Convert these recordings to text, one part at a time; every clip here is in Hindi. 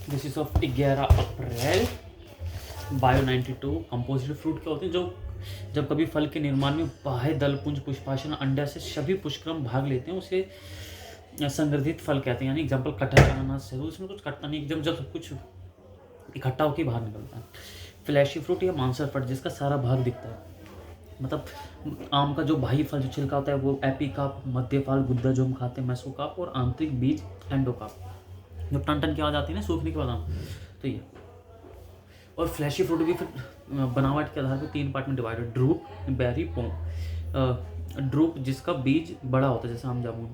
This is of 11 April. Bio 92 composite fruit क्या होते हैं, जो जब कभी फल के निर्माण में बाह्य दल पुंज पुष्पाशन अंडा से सभी पुष्पक्रम भाग लेते हैं उसे संग्रहित फल कहते हैं। यानी एग्जाम्पल कटहल अनानास है, उसमें कुछ कटता नहीं, एकदम जब सब कुछ इकट्ठा होकर बाहर निकलता है। फ्लैशी फ्रूट या मांसर फल जिसका सारा भाग दिखता है, मतलब आम का जो बाह्य फल जो छिलका होता है वो एपिकाप, मध्य फल गुद्दा जो हम खाते हैं मेसोकाप, और आंतरिक बीज एंडोकाप। जब टन टन की आवाज़ आती है ना सूखने के बाद, तो ये। और फ्लैशी फ्रूट भी फिर बनावट के आधार पर 3 पार्ट में divided, drupe, berry, pome. Drupe जिसका बीज बड़ा होता है जैसे आम जामुन,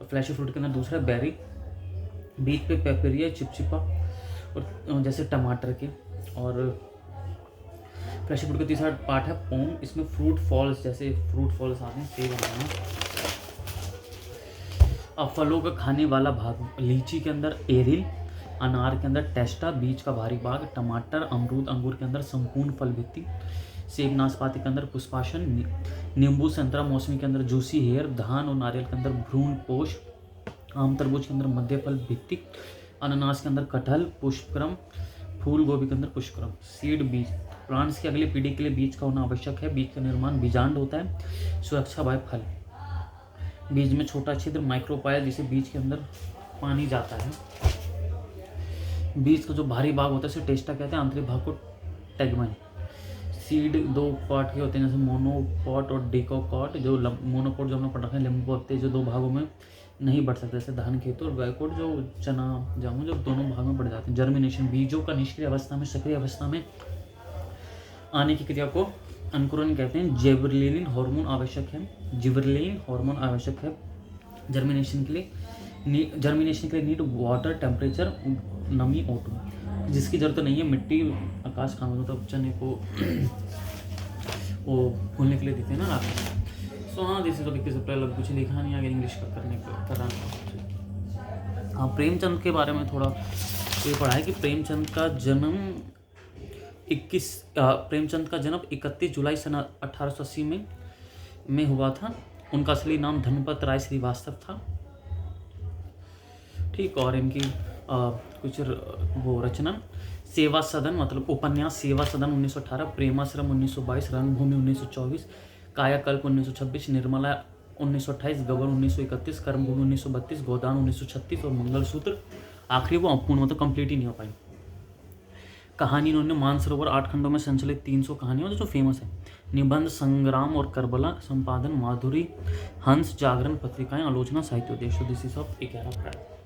और फ्लैशी फ्रूट के अंदर दूसरा बेरी, बीज पे पेपरिया चिपचिपा, और जैसे टमाटर के। और फ्लैशी फ्रूट का तीसरा पार्ट है पोम, इसमें फ्रूट फॉल्स, जैसे फ्रूट फॉल्स आते हैं सेब बनाना। अब फलों का खाने वाला भाग, लीची के अंदर एरिल, अनार के अंदर टेस्टा बीज का भारी भाग, टमाटर अमरूद अंगूर के अंदर संपूर्ण फल भित्ति, सेब नाशपाती के अंदर पुष्पाशन, नींबू संतरा मौसमी के अंदर जूसी हेयर, धान और नारियल के अंदर भ्रूण पोष, आम तरबूज के अंदर मध्य फल भित्ति, अनानास के अंदर कटहल पुष्पक्रम, फूल गोभी के अंदर पुष्पक्रम। सीड बीज, प्लांट्स की अगली पीढ़ी के लिए बीज का होना आवश्यक है। बीज का निर्माण बीजांड होता है। सुरक्षा बाय फल, बीज में छोटा छिद्र माइक्रोपाइल जिसे बीज के अंदर पानी जाता है। बीज का जो भारी भाग होता है उसे टेस्टा कहते हैं, आंतरिक भाग को टेगमन। सीड 2 पार्ट के होते हैं, जैसे मोनोपॉट और डिकोकॉट। जो मोनोपॉट जो हमने पढ़ रखा है, लंबे पत्ते जो 2 भागों में नहीं बढ़ सकते, जैसे धान खेतों, और डाइकोट जो चना जामुन जो दोनों भागों में बढ़ जाते हैं। जर्मिनेशन, बीजों का निष्क्रिय अवस्था में सक्रिय अवस्था में आने की क्रिया को अंकुरन कहते हैं। जिबरेलिन हार्मोन आवश्यक है, जिबरेलिन हार्मोन आवश्यक है जर्मिनेशन के लिए। जर्मिनेशन के लिए नीड वाटर, टेम्परेचर, नमी, O2 जिसकी जरूरत नहीं है। मिट्टी, आकाश खाना, मतलब चने को वो फूलने के लिए देते हैं ना रात में। सो हाँ, दिस इज 21 अप्रैल। अब कुछ लिखा नहीं आगे, इंग्लिश का करने को कर रहा। हाँ, प्रेमचंद के बारे में थोड़ा ये पढ़ा है कि प्रेमचंद का जन्म 31 जुलाई सन 1880 में हुआ था। उनका असली नाम धनपत राय श्रीवास्तव था। ठीक, और इनकी कुछ वो रचना, सेवा सदन मतलब उपन्यास सेवा सदन 1918, प्रेमाश्रम 1922, रंगभूमि 1924, कायाकल्प 1926, निर्मला 1928, गबन 1931, कर्मभूमि 1932, गोदान 1936, और मंगलसूत्र आखिरी वो अपूर्ण, मतलब कंप्लीट ही नहीं हो पाई। कहानी इन्होंने मानसरोवर 8 खंडों में संचलित 300 कहानियों जो फेमस है। निबंध, संग्राम और करबला, संपादन माधुरी, हंस, जागरण पत्रिकाएं, आलोचना, साहित्य उद्देश्य। This is of 11 April.